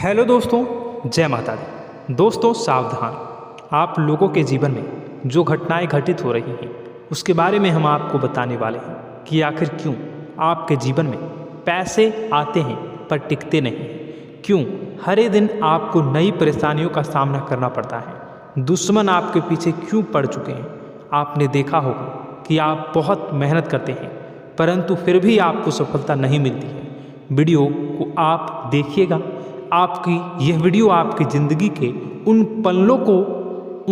Hello दोस्तों, जय माता दी। दोस्तों सावधान, आप लोगों के जीवन में जो घटनाएं घटित हो रही हैं उसके बारे में हम आपको बताने वाले हैं कि आखिर क्यों आपके जीवन में पैसे आते हैं पर टिकते नहीं। क्यों हर दिन आपको नई परेशानियों का सामना करना पड़ता है। दुश्मन आपके पीछे क्यों पड़ चुके हैं। आपने देखा होगा कि आप बहुत मेहनत करते हैं परंतु फिर भी आपको सफलता नहीं मिलती है। वीडियो को आप देखिएगा। आपकी यह वीडियो आपकी ज़िंदगी के उन पन्नों को,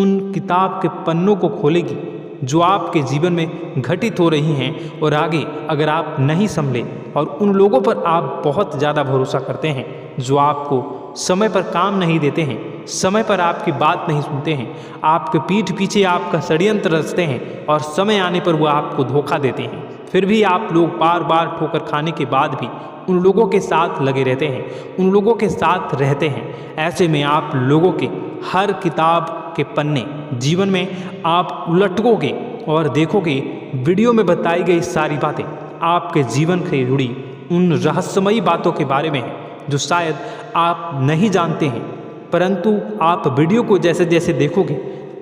उन किताब के पन्नों को खोलेगी जो आपके जीवन में घटित हो रही हैं। और आगे अगर आप नहीं संभले और उन लोगों पर आप बहुत ज़्यादा भरोसा करते हैं जो आपको समय पर काम नहीं देते हैं, समय पर आपकी बात नहीं सुनते हैं, आपके पीठ पीछे आपका षड्यंत्र रचते हैं और समय आने पर वो आपको धोखा देते हैं, फिर भी आप लोग बार बार ठोकर खाने के बाद भी उन लोगों के साथ लगे रहते हैं, उन लोगों के साथ रहते हैं। ऐसे में आप लोगों के हर किताब के पन्ने जीवन में आप उलटोगे और देखोगे वीडियो में बताई गई सारी बातें आपके जीवन से जुड़ी उन रहस्यमयी बातों के बारे में है जो शायद आप नहीं जानते हैं। परंतु आप वीडियो को जैसे जैसे देखोगे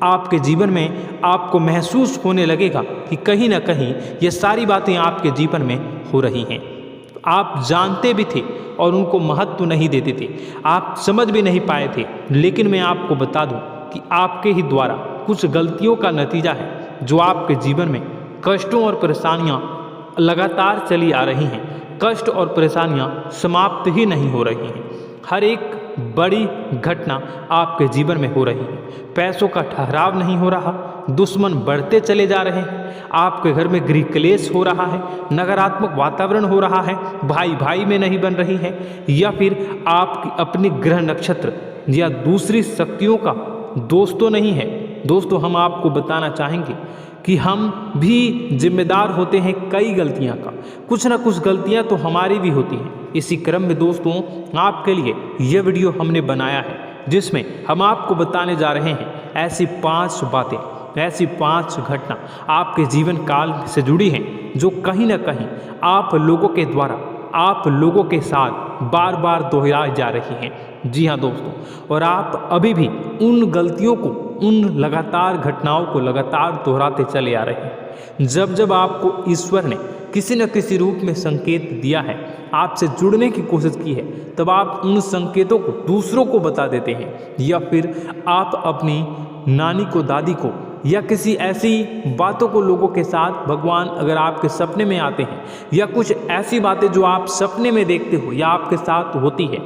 आपके जीवन में आपको महसूस होने लगेगा कि कहीं ना कहीं ये सारी बातें आपके जीवन में हो रही हैं। आप जानते भी थे और उनको महत्व नहीं देते थे, आप समझ भी नहीं पाए थे। लेकिन मैं आपको बता दूं कि आपके ही द्वारा कुछ गलतियों का नतीजा है जो आपके जीवन में कष्टों और परेशानियां लगातार चली आ रही हैं। कष्ट और परेशानियां समाप्त ही नहीं हो रही हैं। हर एक बड़ी घटना आपके जीवन में हो रही है। पैसों का ठहराव नहीं हो रहा, दुश्मन बढ़ते चले जा रहे हैं, आपके घर में गृह क्लेश हो रहा है, नकारात्मक वातावरण हो रहा है, भाई भाई में नहीं बन रही है, या फिर आपकी अपनी ग्रह नक्षत्र या दूसरी शक्तियों का दोस्तों नहीं है। दोस्तों हम आपको बताना चाहेंगे कि हम भी जिम्मेदार होते हैं कई गलतियां का। कुछ ना कुछ गलतियां तो हमारी भी होती हैं। इसी क्रम में दोस्तों आपके लिए यह वीडियो हमने बनाया है जिसमें हम आपको बताने जा रहे हैं ऐसी 5 बातें, ऐसी 5 घटना आपके जीवन काल से जुड़ी हैं जो कहीं ना कहीं आप लोगों के द्वारा आप लोगों के साथ बार बार दोहराई जा रही हैं। जी हाँ दोस्तों, और आप अभी भी उन गलतियों को, उन लगातार घटनाओं को लगातार दोहराते चले आ रहे हैं। जब जब आपको ईश्वर ने किसी न किसी रूप में संकेत दिया है, आपसे जुड़ने की कोशिश की है, तब आप उन संकेतों को दूसरों को बता देते हैं, या फिर आप अपनी नानी को, दादी को, या किसी ऐसी बातों को लोगों के साथ, भगवान अगर आपके सपने में आते हैं या कुछ ऐसी बातें जो आप सपने में देखते हो या आपके साथ होती है,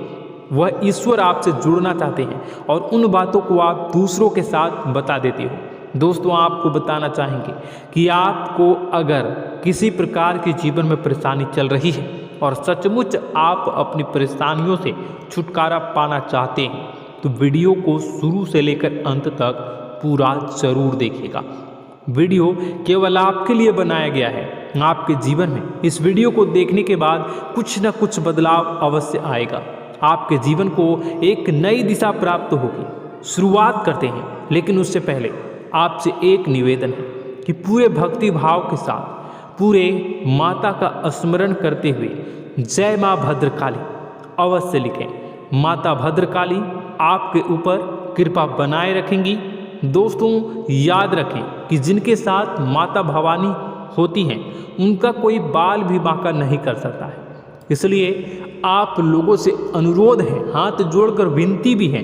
वह ईश्वर आपसे जुड़ना चाहते हैं और उन बातों को आप दूसरों के साथ बता देते हो। दोस्तों आपको बताना चाहेंगे कि आपको अगर किसी प्रकार की जीवन में परेशानी चल रही है और सचमुच आप अपनी परेशानियों से छुटकारा पाना चाहते हैं तो वीडियो को शुरू से लेकर अंत तक पूरा जरूर देखिएगा। वीडियो केवल आपके लिए बनाया गया है। आपके जीवन में इस वीडियो को देखने के बाद कुछ न कुछ बदलाव अवश्य आएगा। आपके जीवन को एक नई दिशा प्राप्त होगी। शुरुआत करते हैं, लेकिन उससे पहले आपसे एक निवेदन है कि पूरे भक्ति भाव के साथ पूरे माता का स्मरण करते हुए जय माँ भद्रकाली अवश्य लिखें। माता भद्रकाली आपके ऊपर कृपा बनाए रखेंगी। दोस्तों याद रखें कि जिनके साथ माता भवानी होती हैं उनका कोई बाल भी बांका नहीं कर सकता है। इसलिए आप लोगों से अनुरोध है, हाथ जोड़कर विनती भी है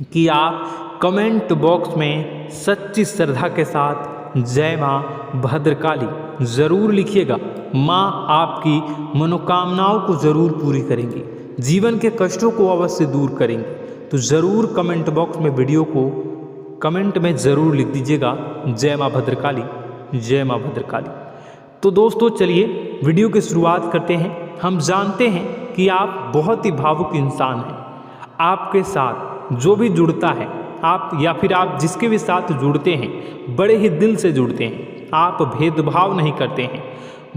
कि आप कमेंट बॉक्स में सच्ची श्रद्धा के साथ जय माँ भद्रकाली ज़रूर लिखिएगा। माँ आपकी मनोकामनाओं को ज़रूर पूरी करेंगी, जीवन के कष्टों को अवश्य दूर करेंगी। तो ज़रूर कमेंट बॉक्स में वीडियो को कमेंट में ज़रूर लिख दीजिएगा जय माँ भद्रकाली, जय माँ भद्रकाली। तो दोस्तों चलिए वीडियो की शुरुआत करते हैं। हम जानते हैं कि आप बहुत ही भावुक इंसान हैं। आपके साथ जो भी जुड़ता है, आप या फिर आप जिसके भी साथ जुड़ते हैं बड़े ही दिल से जुड़ते हैं। आप भेदभाव नहीं करते हैं,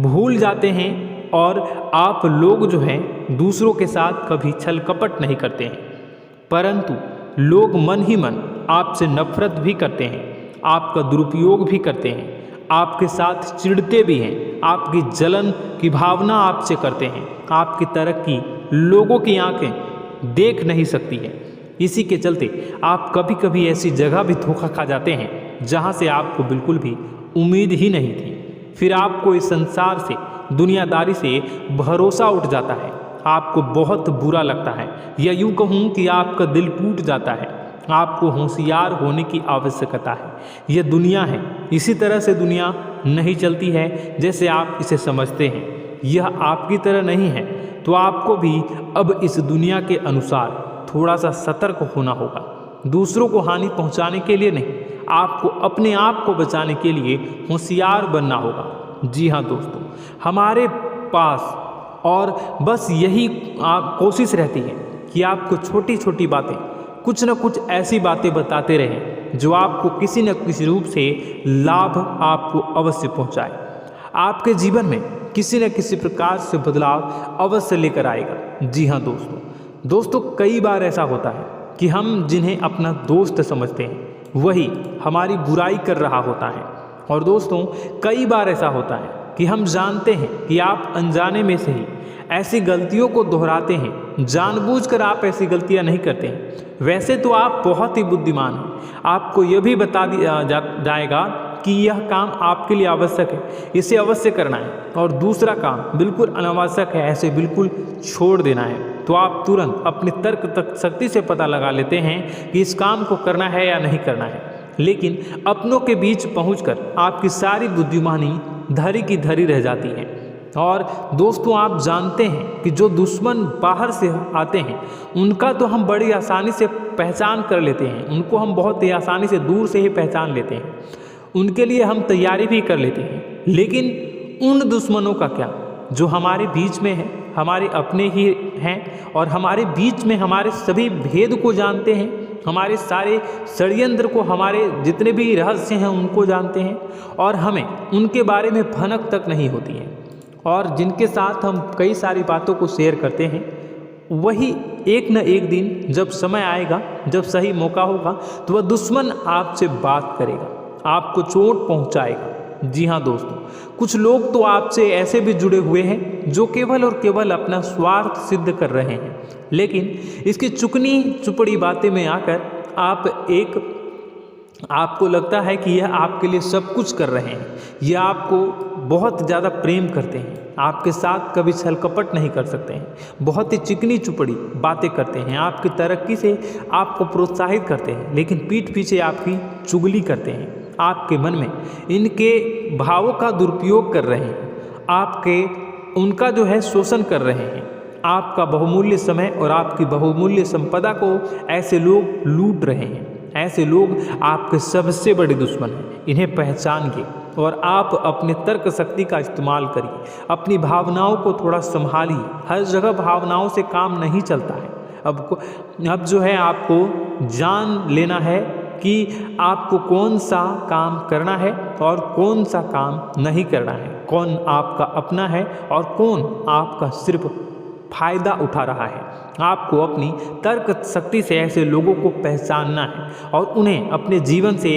भूल जाते हैं, और आप लोग जो हैं दूसरों के साथ कभी छल कपट नहीं करते हैं। परंतु लोग मन ही मन आपसे नफरत भी करते हैं, आपका दुरुपयोग भी करते हैं, आपके साथ चिढ़ते भी हैं, आपकी जलन की भावना आपसे करते हैं, आपकी तरक्की लोगों की आंखें देख नहीं सकती है। इसी के चलते आप कभी कभी ऐसी जगह भी धोखा खा जाते हैं जहां से आपको बिल्कुल भी उम्मीद ही नहीं थी। फिर आपको इस संसार से, दुनियादारी से भरोसा उठ जाता है। आपको बहुत बुरा लगता है, या यूँ कहूँ कि आपका दिल टूट जाता है। आपको होशियार होने की आवश्यकता है। यह दुनिया है, इसी तरह से दुनिया नहीं चलती है जैसे आप इसे समझते हैं। यह आपकी तरह नहीं है, तो आपको भी अब इस दुनिया के अनुसार थोड़ा सा सतर्क होना होगा। दूसरों को हानि पहुंचाने के लिए नहीं, आपको अपने आप को बचाने के लिए होशियार बनना होगा। जी हाँ दोस्तों, हमारे पास और बस यही कोशिश रहती है कि आपको छोटी छोटी बातें, कुछ न कुछ ऐसी बातें बताते रहें जो आपको किसी न किसी रूप से लाभ आपको अवश्य पहुंचाए। आपके जीवन में किसी न किसी प्रकार से बदलाव अवश्य लेकर आएगा। जी हाँ दोस्तों, कई बार ऐसा होता है कि हम जिन्हें अपना दोस्त समझते हैं वही हमारी बुराई कर रहा होता है। और दोस्तों, कई बार ऐसा होता है कि हम जानते हैं कि आप अनजाने में से ही ऐसी गलतियों को दोहराते हैं। जानबूझकर आप ऐसी गलतियां नहीं करते हैं। वैसे तो आप बहुत ही बुद्धिमान हैं। आपको यह भी बता दिया जाएगा कि यह काम आपके लिए आवश्यक है, इसे अवश्य करना है, और दूसरा काम बिल्कुल अनावश्यक है, ऐसे बिल्कुल छोड़ देना है। तो आप तुरंत अपने तर्क तक शक्ति से पता लगा लेते हैं कि इस काम को करना है या नहीं करना है। लेकिन अपनों के बीच पहुंचकर आपकी सारी बुद्धिमानी धरी की धरी रह जाती है। और दोस्तों, आप जानते हैं कि जो दुश्मन बाहर से आते हैं उनका तो हम बड़ी आसानी से पहचान कर लेते हैं, उनको हम बहुत ही आसानी से दूर से ही पहचान लेते हैं, उनके लिए हम तैयारी भी कर लेते हैं। लेकिन उन दुश्मनों का क्या जो हमारे बीच में है, हमारे अपने ही हैं और हमारे बीच में हमारे सभी भेद को जानते हैं, हमारे सारे षड्यंत्र को, हमारे जितने भी रहस्य हैं उनको जानते हैं, और हमें उनके बारे में भनक तक नहीं होती है, और जिनके साथ हम कई सारी बातों को शेयर करते हैं, वही एक न एक दिन जब समय आएगा, जब सही मौका होगा, तो वह दुश्मन आपसे बात करेगा, आपको चोट पहुंचाएगा। जी हाँ दोस्तों, कुछ लोग तो आपसे ऐसे भी जुड़े हुए हैं जो केवल और केवल अपना स्वार्थ सिद्ध कर रहे हैं। लेकिन इसकी चुकनी चुपड़ी बातें में आकर आपको लगता है कि यह आपके लिए सब कुछ कर रहे हैं, यह आपको बहुत ज़्यादा प्रेम करते हैं, आपके साथ कभी छल कपट नहीं कर सकते हैं, बहुत ही चिकनी चुपड़ी बातें करते हैं, आपकी तरक्की से आपको प्रोत्साहित करते हैं, लेकिन पीठ पीछे आपकी चुगली करते हैं, आपके मन में इनके भावों का दुरुपयोग कर रहे हैं, उनका जो है शोषण कर रहे हैं। आपका बहुमूल्य समय और आपकी बहुमूल्य संपदा को ऐसे लोग लूट रहे हैं। ऐसे लोग आपके सबसे बड़े दुश्मन हैं। इन्हें पहचानिए और आप अपने तर्क शक्ति का इस्तेमाल करिए। अपनी भावनाओं को थोड़ा संभालिए। हर जगह भावनाओं से काम नहीं चलता है। अब जो है आपको जान लेना है कि आपको कौन सा काम करना है और कौन सा काम नहीं करना है, कौन आपका अपना है और कौन आपका सिर्फ फायदा उठा रहा है। आपको अपनी तर्क शक्ति से ऐसे लोगों को पहचानना है और उन्हें अपने जीवन से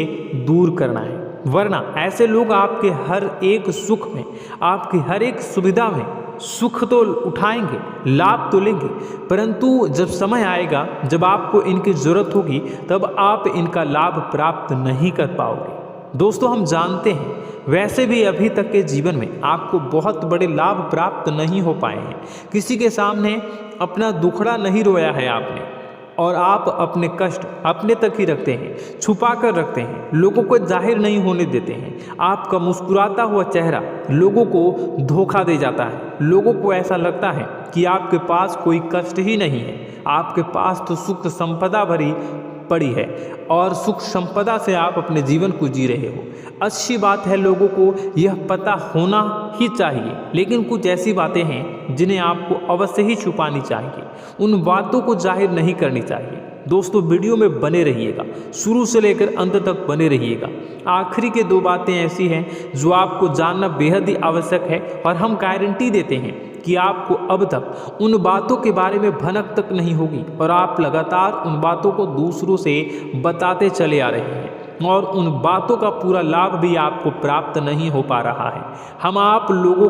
दूर करना है, वरना ऐसे लोग आपके हर एक सुख में, आपकी हर एक सुविधा में सुख तो उठाएंगे, लाभ तो लेंगे, परंतु जब समय आएगा, जब आपको इनकी ज़रूरत होगी, तब आप इनका लाभ प्राप्त नहीं कर पाओगे। दोस्तों, हम जानते हैं वैसे भी अभी तक के जीवन में आपको बहुत बड़े लाभ प्राप्त नहीं हो पाए हैं। किसी के सामने अपना दुखड़ा नहीं रोया है आपने, और आप अपने कष्ट अपने तक ही रखते हैं, छुपा कर रखते हैं, लोगों को जाहिर नहीं होने देते हैं। आपका मुस्कुराता हुआ चेहरा लोगों को धोखा दे जाता है। लोगों को ऐसा लगता है कि आपके पास कोई कष्ट ही नहीं है, आपके पास तो सुख संपदा भरी पड़ी है और सुख संपदा से आप अपने जीवन को जी रहे हो। अच्छी बात है, लोगों को यह पता होना ही चाहिए, लेकिन कुछ ऐसी बातें हैं जिन्हें आपको अवश्य ही छुपानी चाहिए। उन बातों को जाहिर नहीं करनी चाहिए। दोस्तों, वीडियो में बने रहिएगा, शुरू से लेकर अंत तक बने रहिएगा। आखिरी के 2 बातें ऐसी हैं जो आपको जानना बेहद ही आवश्यक है, और हम गारंटी देते हैं कि आपको अब तक उन बातों के बारे में भनक तक नहीं होगी, और आप लगातार उन बातों को दूसरों से बताते चले आ रहे हैं, और उन बातों का पूरा लाभ भी आपको प्राप्त नहीं हो पा रहा है। हम आप लोगों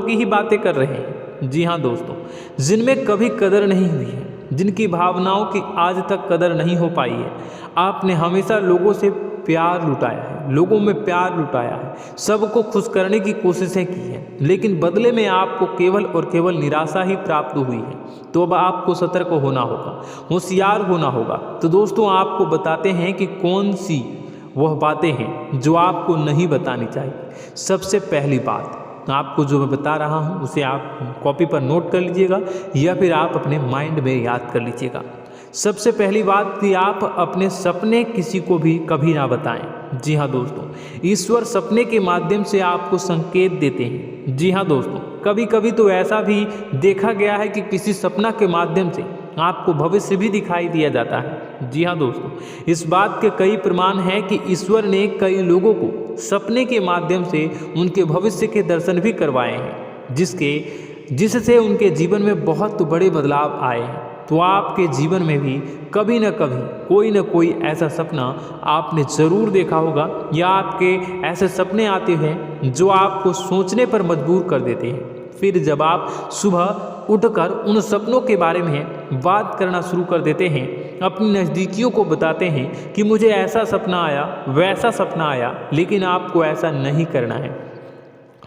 की ही बातें कर रहे हैं, जी हाँ दोस्तों, जिनमें कभी कदर नहीं हुई है, जिनकी भावनाओं की आज तक कदर नहीं हो पाई है। आपने हमेशा लोगों से प्यार लुटाया है, लोगों में प्यार लुटाया है, सबको खुश करने की कोशिशें की हैं, लेकिन बदले में आपको केवल और केवल निराशा ही प्राप्त हुई है। तो अब आपको सतर्क होना होगा, होशियार होना होगा। तो दोस्तों आपको बताते हैं कि कौन सी वह बातें हैं जो आपको नहीं बतानी चाहिए। सबसे पहली बात आपको जो मैं बता रहा हूँ उसे आप कॉपी पर नोट कर लीजिएगा या फिर आप अपने माइंड में याद कर लीजिएगा। सबसे पहली बात कि आप अपने सपने किसी को भी कभी ना बताएं। जी हाँ दोस्तों, ईश्वर सपने के माध्यम से आपको संकेत देते हैं। जी हाँ दोस्तों, कभी कभी तो ऐसा भी देखा गया है कि किसी सपना के माध्यम से आपको भविष्य भी दिखाई दिया जाता है। जी हाँ दोस्तों, इस बात के कई प्रमाण हैं कि ईश्वर ने कई लोगों को सपने के माध्यम से उनके भविष्य के दर्शन भी करवाए हैं, जिससे उनके जीवन में बहुत बड़े बदलाव आए हैं। तो आपके जीवन में भी कभी न कभी कोई न कोई ऐसा सपना आपने ज़रूर देखा होगा, या आपके ऐसे सपने आते हैं जो आपको सोचने पर मजबूर कर देते हैं। फिर जब आप सुबह उठकर उन सपनों के बारे में बात करना शुरू कर देते हैं, अपनी नज़दीकियों को बताते हैं कि मुझे ऐसा सपना आया, वैसा सपना आया, लेकिन आपको ऐसा नहीं करना है।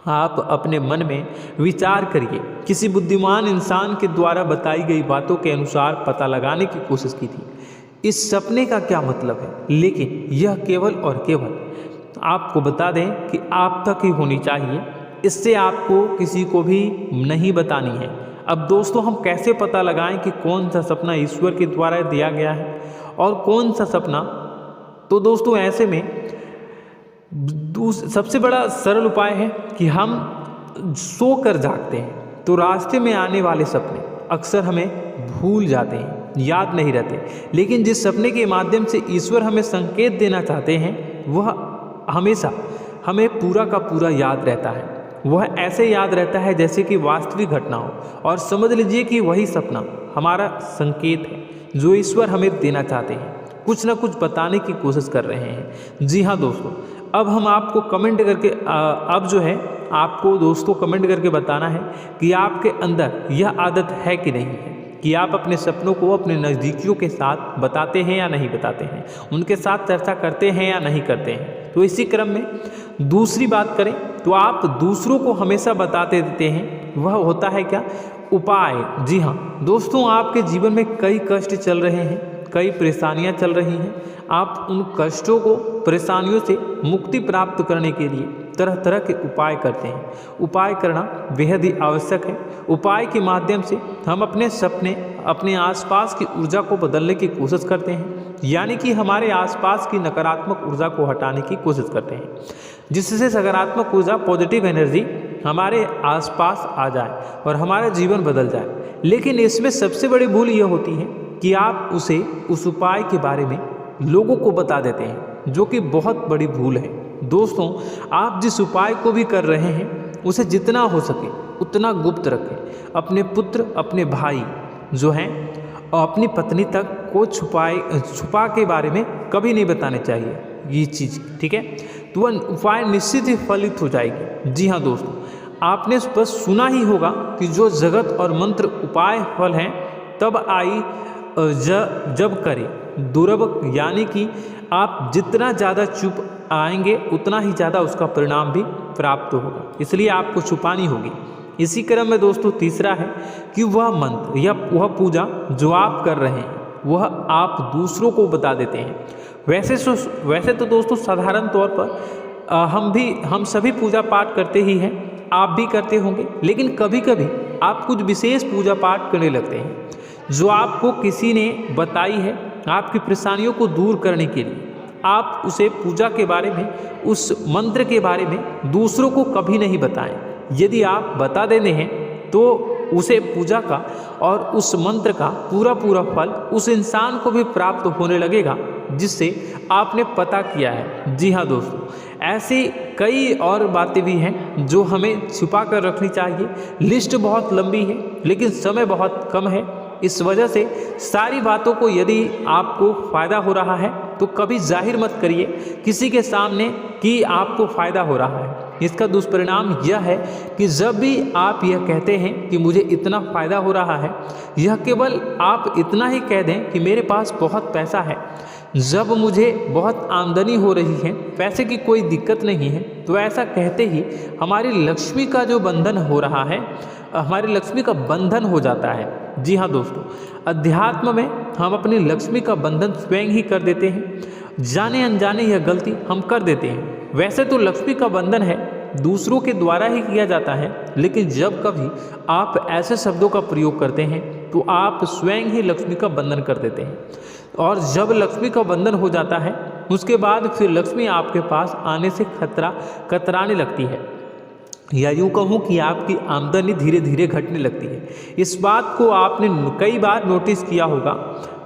आप अपने मन में विचार करिए। किसी बुद्धिमान इंसान के द्वारा बताई गई बातों के अनुसार पता लगाने की कोशिश की थी इस सपने का क्या मतलब है, लेकिन यह केवल और केवल आपको बता दें कि आप तक ही होनी चाहिए। इससे आपको किसी को भी नहीं बतानी है। अब दोस्तों हम कैसे पता लगाएं कि कौन सा सपना ईश्वर के द्वारा दिया गया है और कौन सा सपना? तो दोस्तों ऐसे में सबसे बड़ा सरल उपाय है कि हम सोकर जागते हैं तो रास्ते में आने वाले सपने अक्सर हमें भूल जाते हैं, याद नहीं रहते। लेकिन जिस सपने के माध्यम से ईश्वर हमें संकेत देना चाहते हैं वह हमेशा हमें पूरा का पूरा याद रहता है। वह ऐसे याद रहता है जैसे कि वास्तविक घटना हो, और समझ लीजिए कि वही सपना हमारा संकेत है जो ईश्वर हमें देना चाहते हैं, कुछ ना कुछ बताने की कोशिश कर रहे हैं। जी हाँ दोस्तों, अब हम आपको कमेंट करके अब जो है आपको दोस्तों कमेंट करके बताना है कि आपके अंदर यह आदत है कि नहीं है कि आप अपने सपनों को अपने नज़दीकियों के साथ बताते हैं या नहीं बताते हैं, उनके साथ चर्चा करते हैं या नहीं करते हैं। तो इसी क्रम में दूसरी बात करें तो आप दूसरों को हमेशा बताते देते हैं, वह होता है क्या? उपाय। जी हाँ दोस्तों, आपके जीवन में कई कष्ट चल रहे हैं, कई परेशानियां चल रही हैं। आप उन कष्टों को, परेशानियों से मुक्ति प्राप्त करने के लिए तरह तरह के उपाय करते हैं। उपाय करना बेहद ही आवश्यक है। उपाय के माध्यम से हम अपने सपने, अपने आसपास की ऊर्जा को बदलने की कोशिश करते हैं, यानी कि हमारे आसपास की नकारात्मक ऊर्जा को हटाने की कोशिश करते हैं, जिससे सकारात्मक ऊर्जा, पॉजिटिव एनर्जी हमारे आसपास आ जाए और हमारा जीवन बदल जाए। लेकिन इसमें सबसे बड़ी भूल यह होती है कि आप उस उपाय के बारे में लोगों को बता देते हैं, जो कि बहुत बड़ी भूल है। दोस्तों आप जिस उपाय को भी कर रहे हैं उसे जितना हो सके उतना गुप्त रखें। अपने पुत्र, अपने भाई जो हैं और अपनी पत्नी तक को छुपा के बारे में कभी नहीं बताने चाहिए ये चीज़, ठीक है? तो वह उपाय निश्चित ही फलित हो जाएगी। जी हाँ दोस्तों, आपने बस सुना ही होगा कि जो जगत और मंत्र उपाय फल हैं तब आई जब करे दुर्लभ, यानी कि आप जितना ज़्यादा चुप आएंगे उतना ही ज़्यादा उसका परिणाम भी प्राप्त होगा, इसलिए आपको छुपानी होगी। इसी क्रम में दोस्तों तीसरा है कि वह मंत्र या वह पूजा जो आप कर रहे हैं वह आप दूसरों को बता देते हैं। वैसे तो दोस्तों साधारण तौर पर हम सभी पूजा पाठ करते ही हैं, आप भी करते होंगे, लेकिन कभी कभी आप कुछ विशेष पूजा पाठ करने लगते हैं जो आपको किसी ने बताई है आपकी परेशानियों को दूर करने के लिए। आप उसे पूजा के बारे में, उस मंत्र के बारे में दूसरों को कभी नहीं बताएं। यदि आप बता देते हैं तो उसे पूजा का और उस मंत्र का पूरा फल उस इंसान को भी प्राप्त होने लगेगा जिससे आपने पता किया है। जी हाँ दोस्तों, ऐसी कई और बातें भी हैं जो हमें छुपा कर रखनी चाहिए। लिस्ट बहुत लंबी है लेकिन समय बहुत कम है, इस वजह से सारी बातों को यदि आपको फ़ायदा हो रहा है तो कभी जाहिर मत करिए किसी के सामने कि आपको फ़ायदा हो रहा है। इसका दुष्परिणाम यह है कि जब भी आप यह कहते हैं कि मुझे इतना फ़ायदा हो रहा है, यह केवल आप इतना ही कह दें कि मेरे पास बहुत पैसा है, जब मुझे बहुत आमदनी हो रही है, पैसे की कोई दिक्कत नहीं है, तो ऐसा कहते ही हमारी लक्ष्मी का जो बंधन हो रहा है, हमारी लक्ष्मी का बंधन हो जाता है। जी हाँ दोस्तों, अध्यात्म में हम अपनी लक्ष्मी का बंधन स्वयं ही कर देते हैं। जाने अनजाने यह गलती हम कर देते हैं। वैसे तो लक्ष्मी का बंधन है दूसरों के द्वारा ही किया जाता है, लेकिन जब कभी आप ऐसे शब्दों का प्रयोग करते हैं तो आप स्वयं ही लक्ष्मी का बंधन कर देते हैं। और जब लक्ष्मी का बंधन हो जाता है उसके बाद फिर लक्ष्मी आपके पास आने से कतराने लगती है, या यूँ कहूँ कि आपकी आमदनी धीरे धीरे घटने लगती है। इस बात को आपने कई बार नोटिस किया होगा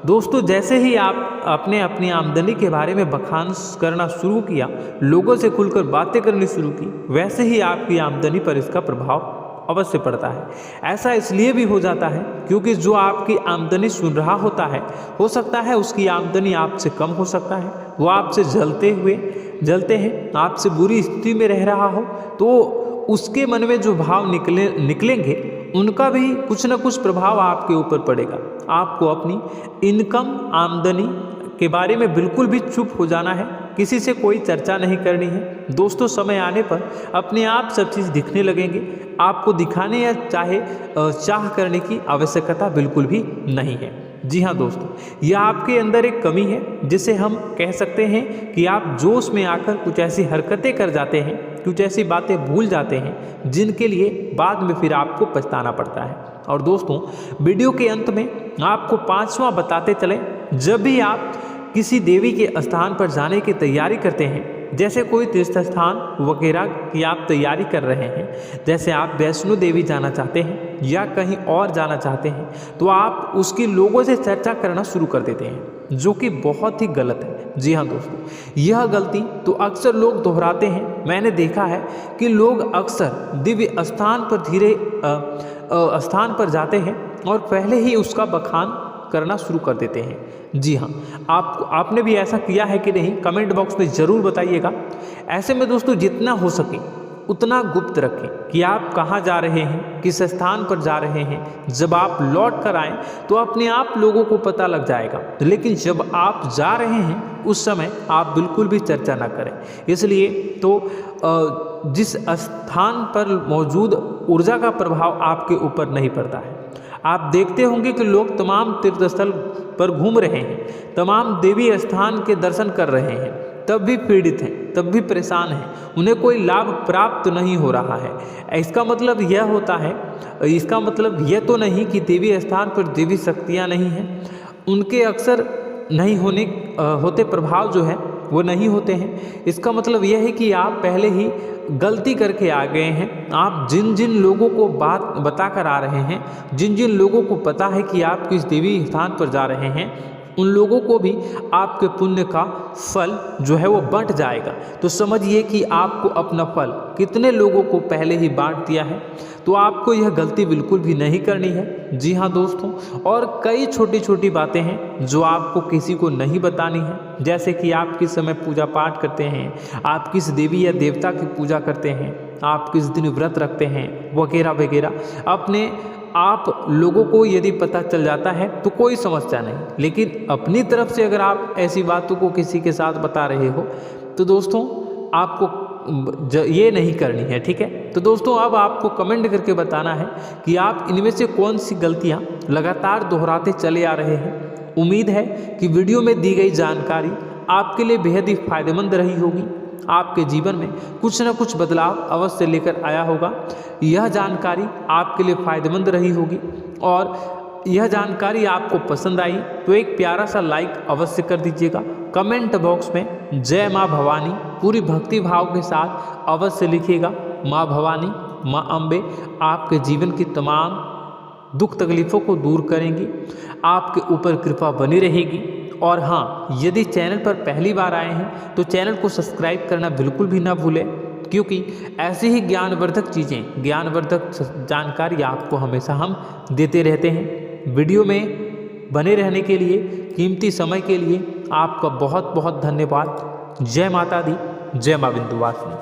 दोस्तों। जैसे ही आप अपने अपनी आमदनी के बारे में बखान करना शुरू किया, लोगों से खुलकर बातें करनी शुरू की, वैसे ही आपकी आमदनी पर इसका प्रभाव अवश्य पड़ता है। ऐसा इसलिए भी हो जाता है क्योंकि जो आपकी आमदनी सुन रहा होता है, हो सकता है उसकी आमदनी आपसे कम हो सकता है, वो आपसे जलते हैं, आपसे बुरी स्थिति में रह रहा हो, तो उसके मन में जो भाव निकलेंगे उनका भी कुछ न कुछ प्रभाव आपके ऊपर पड़ेगा। आपको अपनी इनकम आमदनी के बारे में बिल्कुल भी चुप हो जाना है, किसी से कोई चर्चा नहीं करनी है दोस्तों। समय आने पर अपने आप सब चीज़ दिखने लगेंगे, आपको दिखाने या चाह करने की आवश्यकता बिल्कुल भी नहीं है। जी हाँ दोस्तों, यह आपके अंदर एक कमी है जिसे हम कह सकते हैं कि आप जोश में आकर कुछ ऐसी हरकतें कर जाते हैं, कुछ ऐसी बातें भूल जाते हैं जिनके लिए बाद में फिर आपको पछताना पड़ता है। और दोस्तों, वीडियो के अंत में आपको 5वां बताते चलें, जब भी आप किसी देवी के स्थान पर जाने की तैयारी करते हैं, जैसे कोई तीर्थ स्थान वगैरह की आप तैयारी कर रहे हैं, जैसे आप वैष्णो देवी जाना चाहते हैं या कहीं और जाना चाहते हैं, तो आप उसकी लोगों से चर्चा करना शुरू कर देते हैं, जो कि बहुत ही गलत है। जी हाँ दोस्तों, यह गलती तो अक्सर लोग दोहराते हैं। मैंने देखा है कि लोग अक्सर दिव्य स्थान पर जाते हैं और पहले ही उसका बखान करना शुरू कर देते हैं। जी हाँ, आपने भी ऐसा किया है कि नहीं, कमेंट बॉक्स में ज़रूर बताइएगा। ऐसे में दोस्तों, जितना हो सके उतना गुप्त रखें कि आप कहाँ जा रहे हैं, किस स्थान पर जा रहे हैं। जब आप लौट कर आएँ तो अपने आप लोगों को पता लग जाएगा, लेकिन जब आप जा रहे हैं उस समय आप बिल्कुल भी चर्चा ना करें। इसलिए तो जिस स्थान पर मौजूद ऊर्जा का प्रभाव आपके ऊपर नहीं पड़ता है। आप देखते होंगे कि लोग तमाम तीर्थस्थल पर घूम रहे हैं, तमाम देवी स्थान के दर्शन कर रहे हैं, तब भी पीड़ित हैं, तब भी परेशान हैं, उन्हें कोई लाभ प्राप्त नहीं हो रहा है। इसका मतलब यह तो नहीं कि देवी स्थान पर देवी शक्तियाँ नहीं हैं, उनके अक्सर नहीं होते प्रभाव जो है वो नहीं होते हैं। इसका मतलब यह है कि आप पहले ही गलती करके आ गए हैं। आप जिन जिन लोगों को बात बता कर आ रहे हैं, जिन जिन लोगों को पता है कि आप किस देवी स्थान पर जा रहे हैं, उन लोगों को भी आपके पुण्य का फल जो है वो बंट जाएगा। तो समझिए कि आपको अपना फल कितने लोगों को पहले ही बांट दिया है। तो आपको यह गलती बिल्कुल भी नहीं करनी है। जी हाँ दोस्तों, और कई छोटी छोटी बातें हैं जो आपको किसी को नहीं बतानी है, जैसे कि आप किस समय पूजा पाठ करते हैं, आप किस देवी या देवता की पूजा करते हैं, आप किस दिन व्रत रखते हैं, वगैरह वगैरह। अपने आप लोगों को यदि पता चल जाता है तो कोई समस्या नहीं, लेकिन अपनी तरफ से अगर आप ऐसी बातों को किसी के साथ बता रहे हो तो दोस्तों आपको ये नहीं करनी है, ठीक है। तो दोस्तों, अब आपको कमेंट करके बताना है कि आप इनमें से कौन सी गलतियां लगातार दोहराते चले आ रहे हैं। उम्मीद है कि वीडियो में दी गई जानकारी आपके लिए बेहद ही फायदेमंद रही होगी, आपके जीवन में कुछ न कुछ बदलाव अवश्य लेकर आया होगा। यह जानकारी आपके लिए फायदेमंद रही होगी और यह जानकारी आपको पसंद आई तो एक प्यारा सा लाइक अवश्य कर दीजिएगा। कमेंट बॉक्स में जय माँ भवानी पूरी भक्ति भाव के साथ अवश्य लिखिएगा। माँ भवानी, माँ अम्बे आपके जीवन की तमाम दुख तकलीफ़ों को दूर करेंगी, आपके ऊपर कृपा बनी रहेगी। और हाँ, यदि चैनल पर पहली बार आए हैं तो चैनल को सब्सक्राइब करना बिल्कुल भी ना भूलें, क्योंकि ऐसी ही ज्ञानवर्धक चीज़ें, ज्ञानवर्धक जानकारी आपको हमेशा हम देते रहते हैं। वीडियो में बने रहने के लिए, कीमती समय के लिए आपका बहुत बहुत धन्यवाद। जय माता दी, जय माँ विंध्यवासिनी।